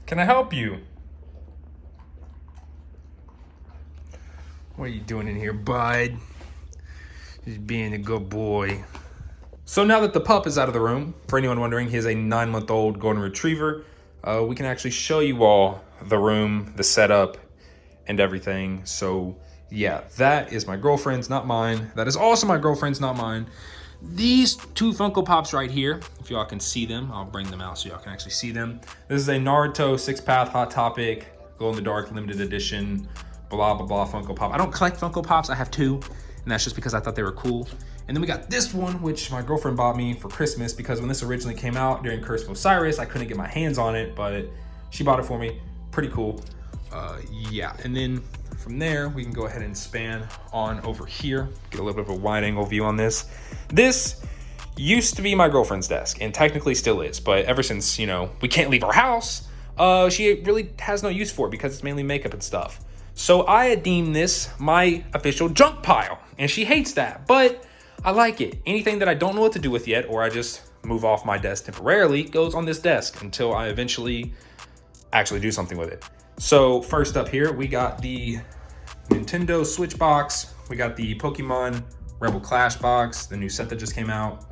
Can I help you? What are you doing in here, bud? Just being a good boy. So now that the pup is out of the room, for anyone wondering, he is a 9-month-old golden retriever. We can actually show you all the room, the setup, and everything. So yeah, that is my girlfriend's, not mine. That is also my girlfriend's, not mine. These two Funko Pops right here, if y'all can see them, I'll bring them out so y'all can actually see them. This is a Naruto 6-path Hot Topic, glow-in-the-dark limited edition, blah, blah, blah Funko Pop. I don't collect Funko Pops, I have two, and that's just because I thought they were cool. And then we got this one, which my girlfriend bought me for Christmas because when this originally came out during Curse of Osiris, I couldn't get my hands on it, but she bought it for me. Pretty cool. Yeah, and then from there, we can go ahead and span on over here, get a little bit of a wide angle view on this. This used to be my girlfriend's desk and technically still is, but ever since, you know, we can't leave our house, she really has no use for it because it's mainly makeup and stuff. So I deemed this my official junk pile and she hates that, but I like it. Anything that I don't know what to do with yet, or I just move off my desk temporarily, goes on this desk until I eventually actually do something with it. So first up here, we got the Nintendo Switch box. We got the Pokemon Rebel Clash box, the new set that just came out.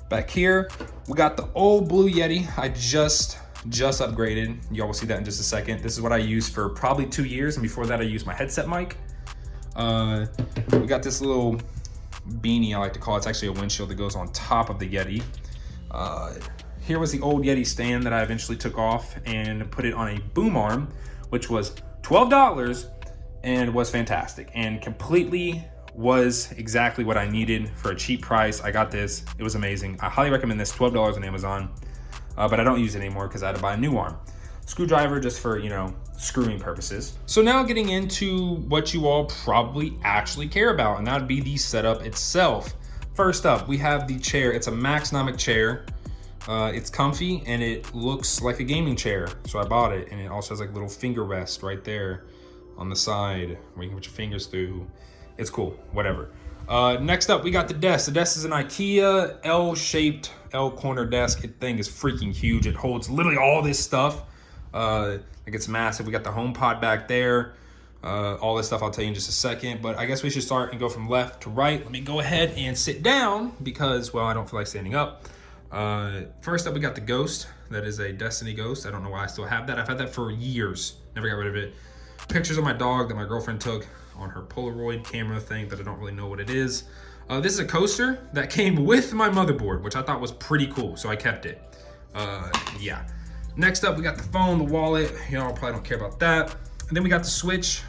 Back here, we got the old Blue Yeti. I just upgraded. Y'all will see that in just a second. This is what I used for probably 2 years, and before that I used my headset mic. We got this little beanie, I like to call it. It's actually a windshield that goes on top of the Yeti. Here was the old Yeti stand that I eventually took off and put it on a boom arm, which was $12 and was fantastic and completely was exactly what I needed for a cheap price. I got this, it was amazing. I highly recommend this, $12 on Amazon, but I don't use it anymore because I had to buy a new arm. Screwdriver just for, you know, screwing purposes. So now getting into what you all probably actually care about, and that would be the setup itself. First up, we have the chair. It's a Maximus chair. It's comfy and it looks like a gaming chair. So I bought it, and it also has like a little finger rest right there on the side where you can put your fingers through. It's cool, whatever. Next up, we got the desk. The desk is an Ikea L-shaped L-corner desk. The thing is freaking huge. It holds literally all this stuff. Like it's massive. We got the home pod back there. All this stuff I'll tell you in just a second, but I guess we should start and go from left to right. Let me go ahead and sit down because, well, I don't feel like standing up. First up, we got the Ghost. That is a Destiny Ghost. I don't know why I still have that. I've had that for years. Never got rid of it. Pictures of my dog that my girlfriend took on her Polaroid camera thing that I don't really know what it is. This is a coaster that came with my motherboard, which I thought was pretty cool, so I kept it. Yeah. Next up, we got the phone, the wallet. Y'all probably don't care about that. And then we got the Switch.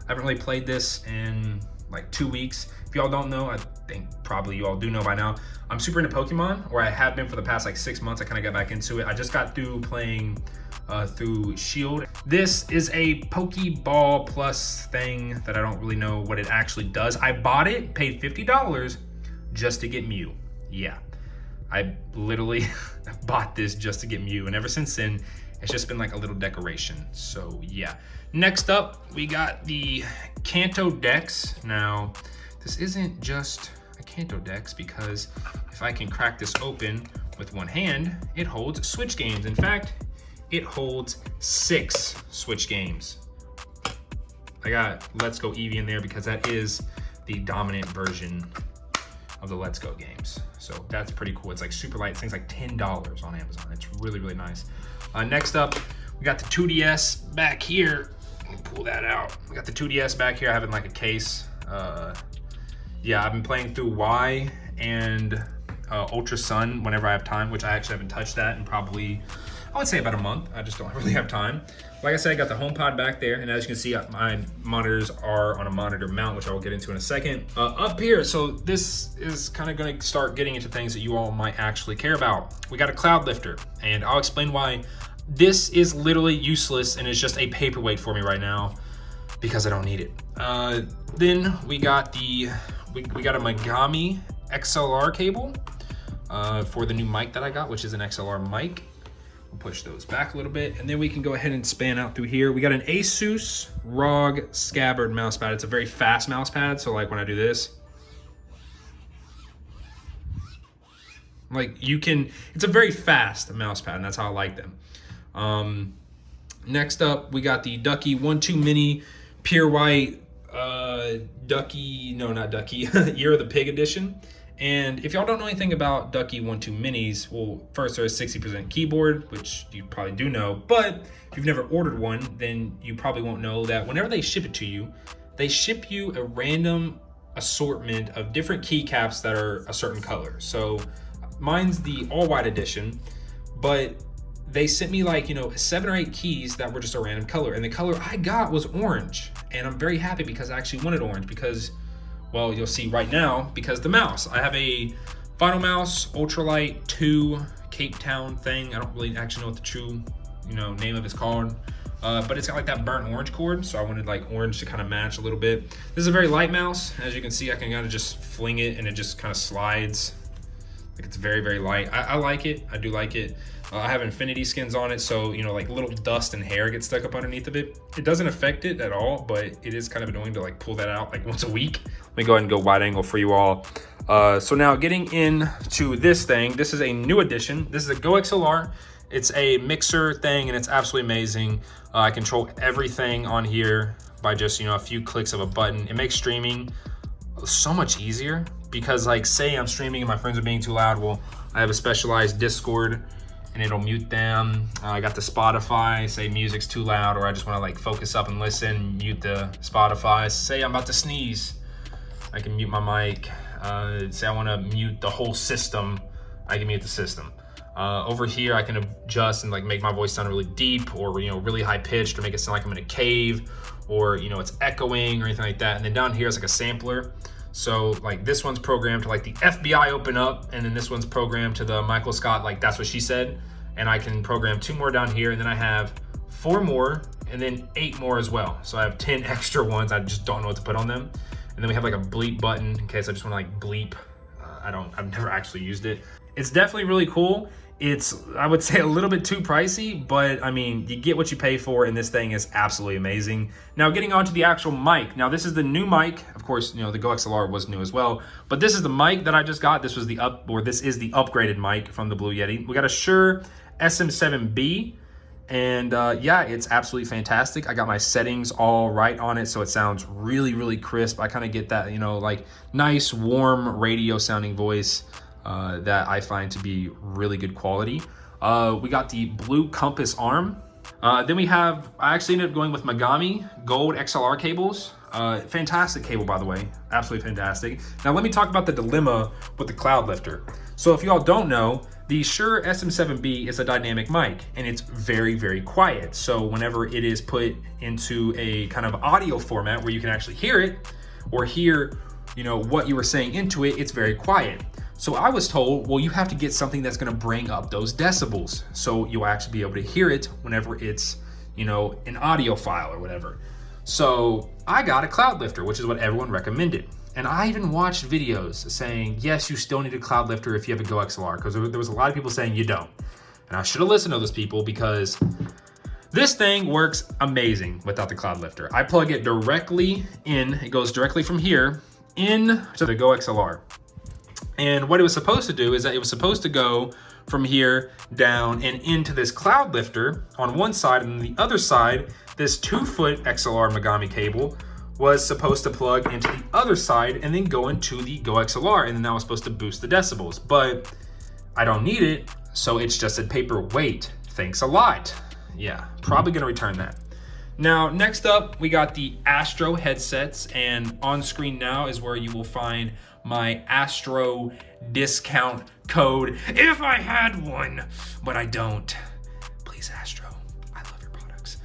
I haven't really played this in like 2 weeks. If y'all don't know, I think probably you all do know by now, I'm super into Pokemon, or I have been for the past like 6 months. I kind of got back into it. I just got through playing through Shield. This is a Pokeball Plus thing that I don't really know what it actually does. I bought it, paid $50 just to get Mew. Yeah, I literally bought this just to get Mew, and ever since then, it's just been like a little decoration. So yeah. Next up, we got the Kanto Dex. Now, this isn't just a Kanto Dex because if I can crack this open with one hand, it holds Switch games. In fact, it holds 6 Switch games. I got Let's Go Eevee in there because that is the dominant version of the Let's Go games. So that's pretty cool. It's like super light. Things like $10 on Amazon. It's really, really nice. Next up, we got the 2DS back here. Let me pull that out. We got the 2DS back here. I have it in like a case. Yeah, I've been playing through Y and Ultra Sun whenever I have time, which I actually haven't touched that in probably, I would say about a month. I just don't really have time. Like I said, I got the HomePod back there, and as you can see, my monitors are on a monitor mount, which I will get into in a second. Up here, so this is kind of going to start getting into things that you all might actually care about. We got a cloud lifter, and I'll explain why this is literally useless, and it's just a paperweight for me right now because I don't need it. Then we got we got a Mogami XLR cable for the new mic that I got, which is an XLR mic. We'll push those back a little bit, and then we can go ahead and span out through here. We got an Asus ROG Scabbard mouse pad. It's a very fast mouse pad, so like when I do this, like you can, it's a very fast mouse pad, and that's how I like them. Next up, we got the Ducky 1.2 Mini Pure White Ducky, no, not Ducky, Year of the Pig edition. And if y'all don't know anything about Ducky 1.2 Minis, well, first there's a 60% keyboard, which you probably do know, but if you've never ordered one, then you probably won't know that whenever they ship it to you, they ship you a random assortment of different keycaps that are a certain color. So mine's the all white edition, but they sent me like, 7 or 8 keys that were just a random color. And the color I got was orange. And I'm very happy because I actually wanted orange because, well, you'll see right now, because the mouse. I have a Finalmouse Ultralight 2 Cape Town thing. I don't really actually know what the true, name of it's called. But it's got like that burnt orange cord. So I wanted like orange to kind of match a little bit. This is a very light mouse. As you can see, I can kind of just fling it and it just kind of slides. Like it's very, very light. I like it. I do like it. I have infinity skins on it, so like little dust and hair get stuck up underneath of it. It doesn't affect it at all, but it is kind of annoying to like pull that out like once a week. Let me go ahead and go wide angle for you all. So now getting into this thing, this is a new addition. This is a GOXLR. It's a mixer thing and it's absolutely amazing. I control everything on here by just a few clicks of a button. It makes streaming so much easier because like say I'm streaming and my friends are being too loud. Well, I have a specialized Discord and it'll mute them. I got the Spotify, say music's too loud or I just wanna like focus up and listen, mute the Spotify. Say I'm about to sneeze, I can mute my mic. Say I wanna mute the whole system, I can mute the system. Over here I can adjust and like make my voice sound really deep or really high pitched or make it sound like I'm in a cave or it's echoing or anything like that. And then down here is like a sampler. So like this one's programmed to like the FBI open up and then this one's programmed to the Michael Scott, like that's what she said. And I can program 2 more down here and then I have 4 more and then 8 more as well. So I have 10 extra ones. I just don't know what to put on them. And then we have like a bleep button in case I just want to like bleep. I've never actually used it. It's definitely really cool. It's, I would say, a little bit too pricey, but I mean, you get what you pay for, and this thing is absolutely amazing. Now, getting on to the actual mic. Now, this is the new mic. Of course, the GOXLR was new as well, but this is the mic that I just got. This is the upgraded mic from the Blue Yeti. We got a Shure SM7B, and yeah, it's absolutely fantastic. I got my settings all right on it, so it sounds really, really crisp. I kind of get that, like nice, warm radio sounding voice. That I find to be really good quality. We got the blue compass arm. Then I actually ended up going with Mogami gold XLR cables. Fantastic cable, by the way, absolutely fantastic. Now let me talk about the dilemma with the cloud lifter. So if you all don't know, the Shure SM7B is a dynamic mic and it's very, very quiet. So whenever it is put into a kind of audio format where you can actually hear it or hear, what you were saying into it, it's very quiet. So I was told, well, you have to get something that's gonna bring up those decibels. So you'll actually be able to hear it whenever it's, an audio file or whatever. So I got a cloud lifter, which is what everyone recommended. And I even watched videos saying, yes, you still need a cloud lifter if you have a GOXLR, because there was a lot of people saying you don't. And I should have listened to those people because this thing works amazing without the cloud lifter. I plug it directly in, it goes directly from here into the GOXLR. And what it was supposed to do is that it was supposed to go from here down and into this cloud lifter on one side, and on the other side, this 2-foot XLR Mogami cable was supposed to plug into the other side and then go into the GOXLR, and then that was supposed to boost the decibels. But I don't need it, so it's just a paperweight. Thanks a lot. Yeah, probably gonna return that. Now, next up, we got the Astro headsets, and on screen now is where you will find my Astro discount code, if I had one, but I don't. Please, Astro, I love your products.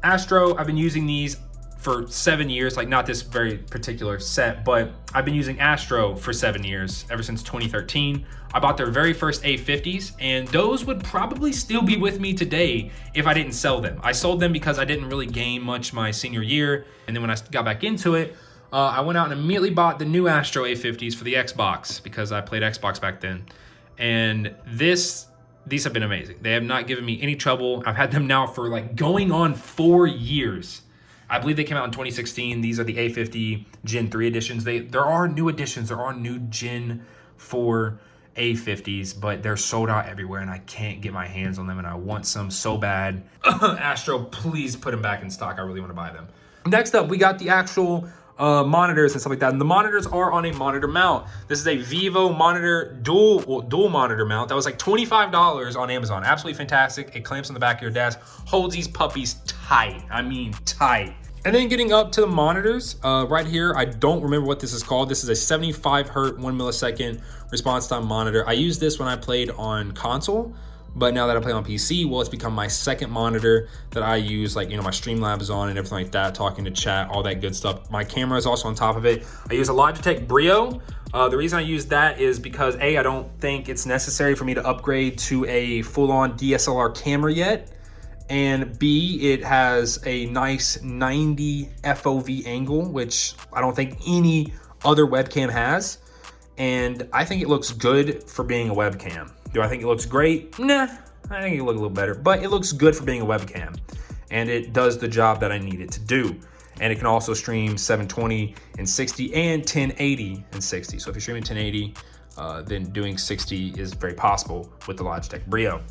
Astro, I've been using these for 7 years, like not this very particular set, but I've been using Astro for 7 years, ever since 2013. I bought their very first A50s, and those would probably still be with me today if I didn't sell them. I sold them because I didn't really gain much my senior year, and then when I got back into it, I went out and immediately bought the new Astro A50s for the Xbox because I played Xbox back then. And these have been amazing. They have not given me any trouble. I've had them now for like going on 4 years. I believe they came out in 2016. These are the A50 Gen 3 editions. There are new editions. There are new Gen 4 A50s, but they're sold out everywhere and I can't get my hands on them and I want some so bad. Astro, please put them back in stock. I really want to buy them. Next up, we got the actual monitors and stuff like that. And the monitors are on a monitor mount. This is a Vivo monitor, dual monitor mount. That was like $25 on Amazon. Absolutely fantastic. It clamps on the back of your desk, holds these puppies tight. I mean, tight. And then getting up to the monitors, right here, I don't remember what this is called. This is a 75 Hz, 1 millisecond response time monitor. I used this when I played on console, but now that I play on PC, well, it's become my second monitor that I use, like, you know, my Streamlabs on and everything like that, talking to chat, all that good stuff. My camera is also on top of it. I use a Logitech Brio. The reason I use that is because A, I don't think it's necessary for me to upgrade to a full-on DSLR camera yet. And B, it has a nice 90 FOV angle, which I don't think any other webcam has. And I think it looks good for being a webcam. Do I think it looks great? Nah, I think it looks a little better, but it looks good for being a webcam. And it does the job that I need it to do. And it can also stream 720 in 60 and 1080 in 60. So if you're streaming 1080, then doing 60 is very possible with the Logitech Brio.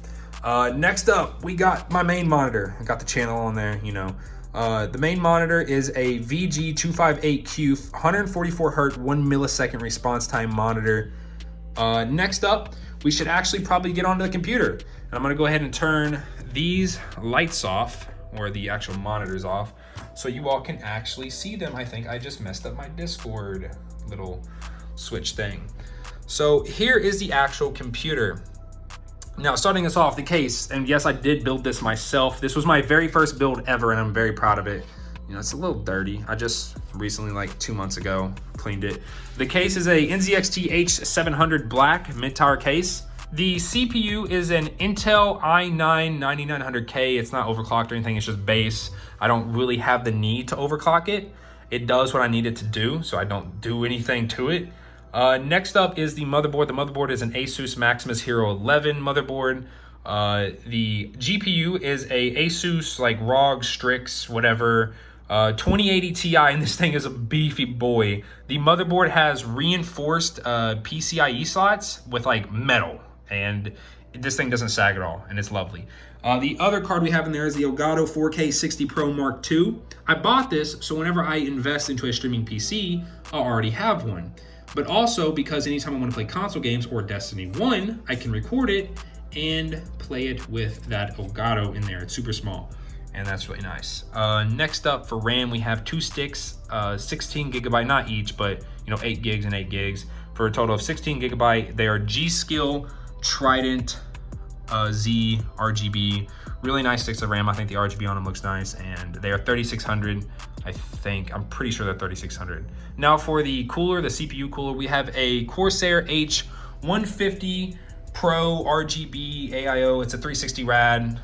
Next up, we got my main monitor. I got the channel on there, you know. The main monitor is a VG258Q 144 Hz, 1 millisecond response time monitor. Next up, we should actually probably get onto the computer. And I'm gonna go ahead and turn these lights off, or the actual monitors off, so you all can actually see them. I think I just messed up my Discord little switch thing. So here is the actual computer. Now, starting us off, the case, and yes, I did build this myself. This was my very first build ever, and I'm very proud of it. You know, it's a little dirty. I just recently, like 2 months ago, cleaned it. The case is a NZXT H700 black mid-tower case. The CPU is an Intel i9-9900K. It's not overclocked or anything, it's just base. I don't really have the need to overclock it. It does what I need it to do, so I don't do anything to it. Next up is the motherboard. The motherboard is an Asus Maximus Hero 11 motherboard. The GPU is a Asus like ROG Strix, whatever, 2080 Ti, and this thing is a beefy boy. The motherboard has reinforced PCIe slots with like metal, and this thing doesn't sag at all, and it's lovely. The other card we have in there is the Elgato 4K 60 Pro Mark II. I bought this so whenever I invest into a streaming PC, I'll already have one. But also because anytime I want to play console games or Destiny 1, I can record it and play it with that Elgato in there. It's super small, and that's really nice. Next up for RAM, we have two sticks, 16 gigabyte, not each, but you know, 8 gigs and 8 gigs for a total of 16 gigabyte. They are G.Skill Trident Z RGB. Really nice sticks of RAM. I think the RGB on them looks nice, and they are 3600. I think, I'm pretty sure they're 3600. Now for the cooler, the CPU cooler, we have a Corsair H150 Pro RGB AIO. It's a 360 rad.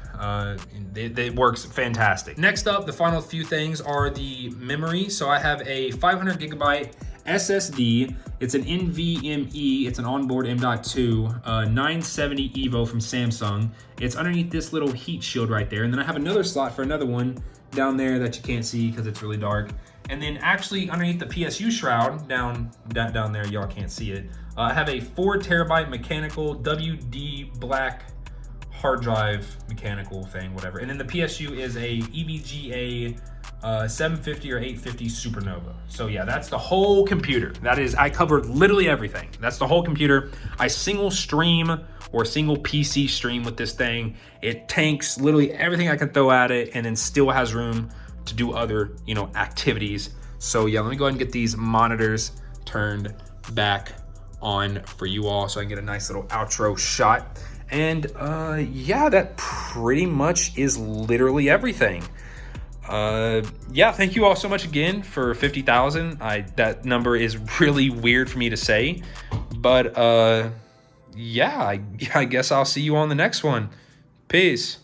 It works fantastic. Next up, the final few things are the memory. So I have a 500 gigabyte SSD. It's an NVMe, it's an onboard M.2, 970 Evo from Samsung. It's underneath this little heat shield right there. And then I have another slot for another one down there that you can't see because it's really dark. And then actually underneath the PSU shroud, down there, y'all can't see it, I have a 4 terabyte mechanical WD black hard drive mechanical thing, whatever. And then the PSU is a EVGA 750 or 850 SuperNOVA. So yeah, that's the whole computer. That is, I covered literally everything. That's the whole computer. I single stream or single PC stream with this thing. It tanks literally everything I can throw at it, and then still has room to do other, you know, activities. So yeah, let me go ahead and get these monitors turned back on for you all so I can get a nice little outro shot. And yeah, that pretty much is literally everything. Yeah, thank you all so much again for 50,000. That number is really weird for me to say, but yeah, I guess I'll see you on the next one. Peace.